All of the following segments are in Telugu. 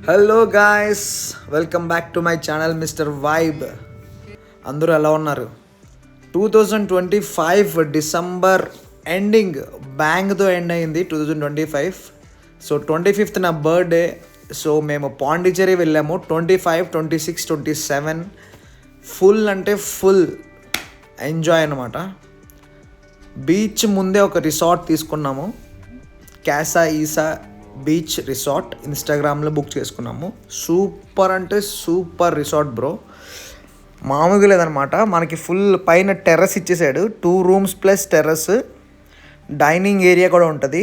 Hello guys, welcome back to my channel mister vibe. అందరూ ఎలా ఉన్నారు? 2025 డిసెంబర్ ఎండింగ్ బ్యాంగ్తో ఎండ్ అయింది 2025. సో 25th నా బర్త్డే. సో మేము పాండిచేరి వెళ్ళాము. 25, 26, 27 ఫుల్ అంటే ఫుల్ ఎంజాయ్ అన్నమాట. బీచ్ ముందే ఒక రిసార్ట్ తీసుకున్నాము, క్యాసా ఈసా బీచ్ రిసార్ట్. ఇన్స్టాగ్రామ్లో బుక్ చేసుకున్నాము. సూపర్ అంటే సూపర్ రిసార్ట్ బ్రో, మామూలుగా లేదనమాట. మనకి ఫుల్ పైన టెర్రస్ ఇచ్చేసాడు, 2 rooms plus terrace, dining area కూడా ఉంటుంది.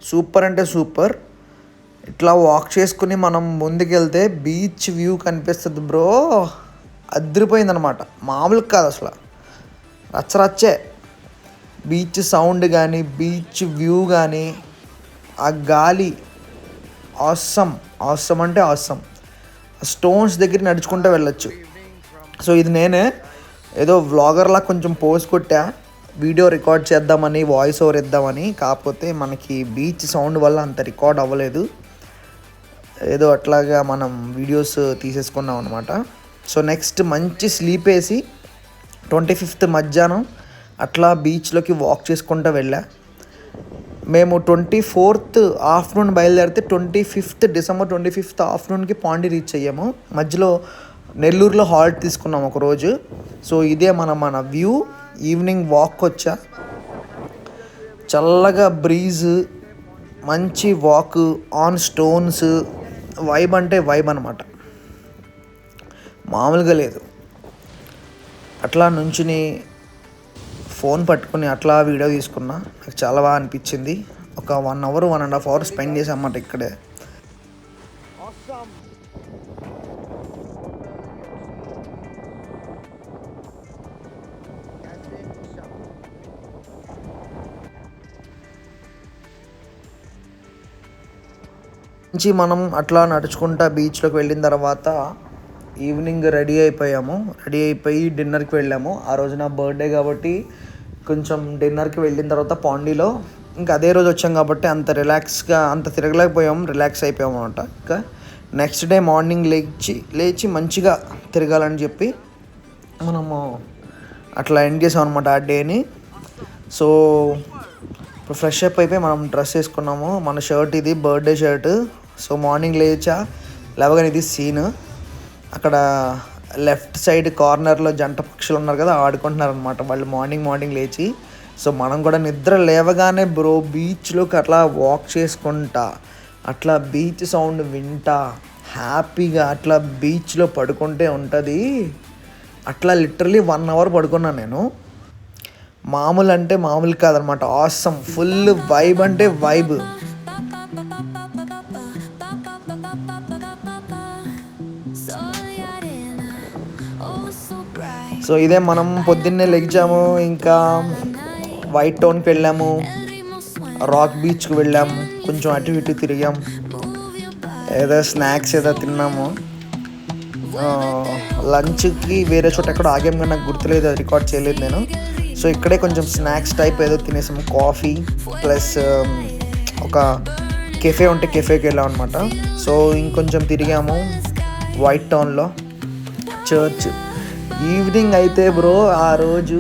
సూపర్ అంటే సూపర్. ఇట్లా వాక్ చేసుకుని మనం ముందుకెళ్తే బీచ్ వ్యూ కనిపిస్తుంది బ్రో. అదిరిపోయిందనమాట, మామూలు కాదు అసలు, రచ్చరచ్చే. బీచ్ సౌండ్ కానీ, బీచ్ వ్యూ కానీ, ఆ గాలి ఆసమ్ అంటే ఆసమ్. స్టోన్స్ దగ్గర నడుచుకుంటూ వెళ్ళొచ్చు. సో ఇది నేనే ఏదో వ్లాగర్లా కొంచెం పోజ్ కొట్టా, వీడియో రికార్డ్ చేద్దామని, వాయిస్ ఓవర్ ఇద్దామని. కాకపోతే మనకి బీచ్ సౌండ్ వల్ల అంత రికార్డ్ అవ్వలేదు. ఏదో అట్లాగా మనం వీడియోస్ తీసేసుకున్నాం అనమాట. సో నెక్స్ట్ మంచి స్లీప్ వేసి 25th మధ్యాహ్నం అట్లా బీచ్లోకి వాక్ చేసుకుంటూ వెళ్ళా. మేము 24th ఆఫ్టర్నూన్ బయలుదేరితే 25th డిసెంబర్ 25th ఆఫ్టర్నూన్కి పాండి రీచ్ అయ్యాము. మధ్యలో నెల్లూరులో హాల్ట్ తీసుకున్నాం ఒకరోజు. సో ఇదే మన వ్యూ. ఈవినింగ్ వాక్ వచ్చా, చల్లగా బ్రీజ్, మంచి వాక్ ఆన్ స్టోన్స్, వైబ్ అంటే వైబ్ అనమాట, మామూలుగా లేదు. అట్లా నుంచుని ఫోన్ పట్టుకుని అట్లా వీడియో తీసుకున్నా. నాకు చాలా బాగా అనిపించింది. ఒక 1 hour 1.5 hours స్పెండ్ చేసామన్నమాట ఇక్కడే. నుంచి మనం అట్లా నడుచుకుంటా బీచ్లోకి వెళ్ళిన తర్వాత ఈవినింగ్ రెడీ అయిపోయి డిన్నర్కి వెళ్ళాము. ఆ రోజు నా బర్త్డే కాబట్టి కొంచెం డిన్నర్కి వెళ్ళిన తర్వాత పాండీలో ఇంకా అదే రోజు వచ్చాం కాబట్టి అంత రిలాక్స్గా అంత తిరగలేకపోయాము, రిలాక్స్ అయిపోయాము అనమాట. ఇంకా నెక్స్ట్ డే మార్నింగ్ లేచి మంచిగా తిరగాలని చెప్పి మనము అట్లా ఎండ్ చేసాం అనమాట ఆ డేని. సో ఇప్పుడు ఫ్రెష్ అప్ అయిపోయి మనం డ్రెస్ వేసుకున్నాము. మన షర్ట్ ఇది బర్త్డే షర్ట్. సో మార్నింగ్ లేవగానే ఇది సీన్. అక్కడ లెఫ్ట్ సైడ్ కార్నర్లో జంట పక్షులు ఉన్నారు కదా, ఆడుకుంటున్నారు అనమాట వాళ్ళు మార్నింగ్ లేచి. సో మనం కూడా నిద్ర లేవగానే బ్రో బీచ్లోకి అట్లా వాక్ చేసుకుంటా, అట్లా బీచ్ సౌండ్ వింటా హ్యాపీగా అట్లా బీచ్లో పడుకుంటే ఉంటుంది. అట్లా లిటరలీ 1 hour పడుకున్నాను నేను. మామూలు అంటే మామూలు కాదనమాట, ఆసమ్ ఫుల్ వైబ్ అంటే వైబ్. సో ఇదే మనం పొద్దున్నే లెగిచాము, ఇంకా వైట్ టౌన్కి వెళ్ళాము, రాక్ బీచ్కి వెళ్ళాము, కొంచెం అటు ఇటు తిరిగాం, ఏదో స్నాక్స్ ఏదో తిన్నాము. లంచ్కి వేరే చోట ఎక్కడ ఆగాము కానీ నాకు గుర్తులేదు, అది రికార్డ్ చేయలేదు నేను. సో ఇక్కడే కొంచెం స్నాక్స్ టైప్ ఏదో తినేసాము, కాఫీ ప్లస్ ఒక కెఫే ఉంటే కెఫేకి వెళ్ళాం అనమాట. సో ఇంకొంచెం తిరిగాము వైట్ టౌన్లో, చర్చ్. ఈవినింగ్ అయితే బ్రో ఆ రోజు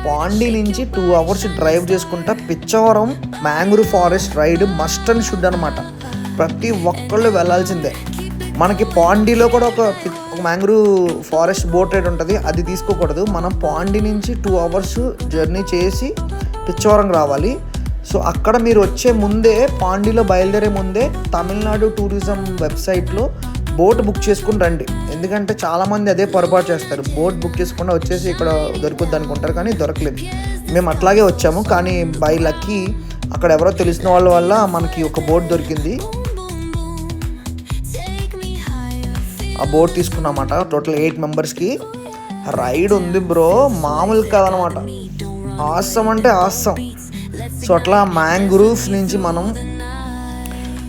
పాండి నుంచి 2 hours డ్రైవ్ చేసుకుంటా Pichavaram mangrove forest ride must and should అనమాట. ప్రతి ఒక్కళ్ళు వెళ్ళాల్సిందే. మనకి పాండీలో కూడా ఒక మ్యాంగ్రూవ్ ఫారెస్ట్ బోట్ రైడ్ ఉంటుంది, అది తీసుకోకూడదు. మనం పాండి నుంచి 2 hours జర్నీ చేసి పిచ్చవరం రావాలి. సో అక్కడ మీరు వచ్చే ముందే, పాండీలో బయలుదేరే ముందే తమిళనాడు టూరిజం వెబ్సైట్లో బోట్ బుక్ చేసుకుని రండి. ఎందుకంటే చాలామంది అదే పొరపాటు చేస్తారు, బోట్ బుక్ చేసుకుండా వచ్చేసి ఇక్కడ దొరుకుద్ది అనుకుంటారు, కానీ దొరకలేదు. మేము అట్లాగే వచ్చాము, కానీ బై లక్కీ అక్కడ ఎవరో తెలిసిన వాళ్ళ వల్ల మనకి ఒక బోట్ దొరికింది. ఆ బోట్ తీసుకున్నామాట. టోటల్ 8 members రైడ్ ఉంది బ్రో, మామూలు కాదనమాట, ఆసమ్ అంటే ఆసమ్. సో అట్లా మ్యాంగ్రూవ్స్ నుంచి మనం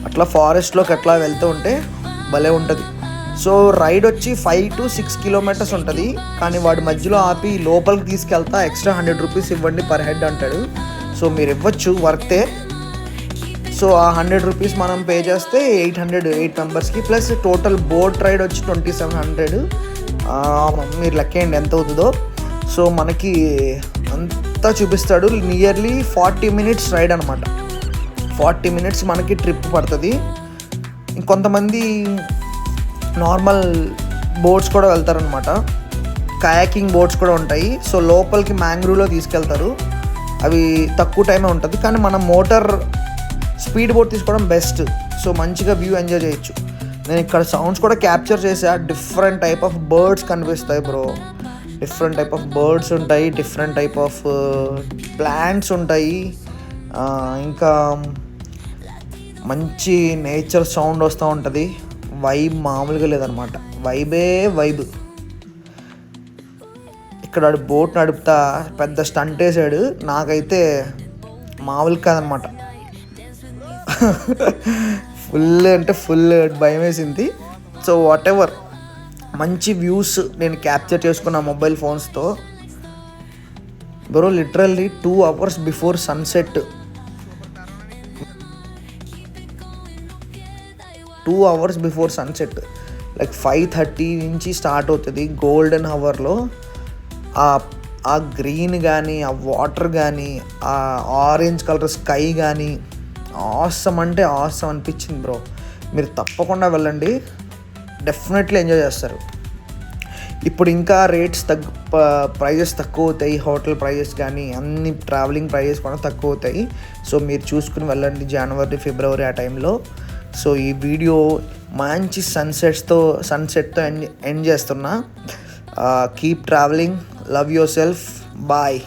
అట్లా ఫారెస్ట్లోకి అట్లా వెళ్తూ ఉంటే భలే ఉంటుంది. సో రైడ్ వచ్చి 5 to 6 kilometers ఉంటుంది, కానీ వాడి మధ్యలో ఆపి లోపలికి తీసుకెళ్తా ఎక్స్ట్రా 100 rupees ఇవ్వండి పర్ హెడ్ అంటాడు. సో మీరు ఇవ్వచ్చు, వర్తే. సో ఆ 100 రూపీస్ మనం పే చేస్తే 8 మెంబర్స్కి, ప్లస్ టోటల్ బోట్ రైడ్ వచ్చి 2700. మీరు లెక్కేయండి ఎంత అవుతుందో. సో మనకి అంతా చూపిస్తాడు. నియర్లీ 40 మినిట్స్ రైడ్ అనమాట. 40 మినిట్స్ మనకి ట్రిప్ పడుతుంది. ఇంకొంతమంది నార్మల్ బోట్స్ కూడా వెళ్తారనమాట. కయాకింగ్ బోట్స్ కూడా ఉంటాయి. సో లోపలికి మ్యాంగ్రూవ్లో తీసుకెళ్తారు. అవి తక్కువ టైమే ఉంటుంది, కానీ మనం మోటార్ స్పీడ్ బోట్ తీసుకోవడం బెస్ట్. సో మంచిగా వ్యూ ఎంజాయ్ చేయొచ్చు. నేను ఇక్కడ సౌండ్స్ కూడా క్యాప్చర్ చేసా. డిఫరెంట్ టైప్ ఆఫ్ బర్డ్స్ కనిపిస్తాయి bro. Different type of birds ఉంటాయి, డిఫరెంట్ టైప్ ఆఫ్ ప్లాంట్స్ ఉంటాయి. ఇంకా మంచి నేచర్ సౌండ్ వస్తూ ఉంటుంది. వైబ్ మామూలుగా లేదనమాట. వైబ్. ఇక్కడ బోట్ నడుపుతా పెద్ద స్టంట్ వేసాడు. నాకైతే మామూలు కాదనమాట. ఫుల్ భయం వేసింది. సో వాట్ ఎవర్, మంచి వ్యూస్ నేను క్యాప్చర్ చేసుకున్న మొబైల్ ఫోన్స్తో bro. Literally 2 hours before sunset, 2 hours before sunset, like 5:30 నుంచి స్టార్ట్ అవుతుంది. గోల్డెన్ హవర్లో ఆ గ్రీన్ కానీ, ఆ వాటర్ కానీ, ఆ ఆరెంజ్ కలర్ స్కై కానీ ఆసమ్ అంటే ఆసమ్ అనిపించింది బ్రో. మీరు తప్పకుండా వెళ్ళండి, డెఫినెట్లీ ఎంజాయ్ చేస్తారు. ఇప్పుడు ఇంకా రేట్స్ ప్రైజెస్ తక్కువ అవుతాయి. హోటల్ ప్రైజెస్ కానీ అన్ని ట్రావెలింగ్ ప్రైజెస్ కూడా తక్కువ అవుతాయి. సో మీరు చూసుకుని వెళ్ళండి జనవరి, ఫిబ్రవరి ఆ టైంలో. సో ఈ వీడియో మంచి సన్సెట్తో ఎండ్ చేస్తున్నా. Keep travelling, love yourself, bye.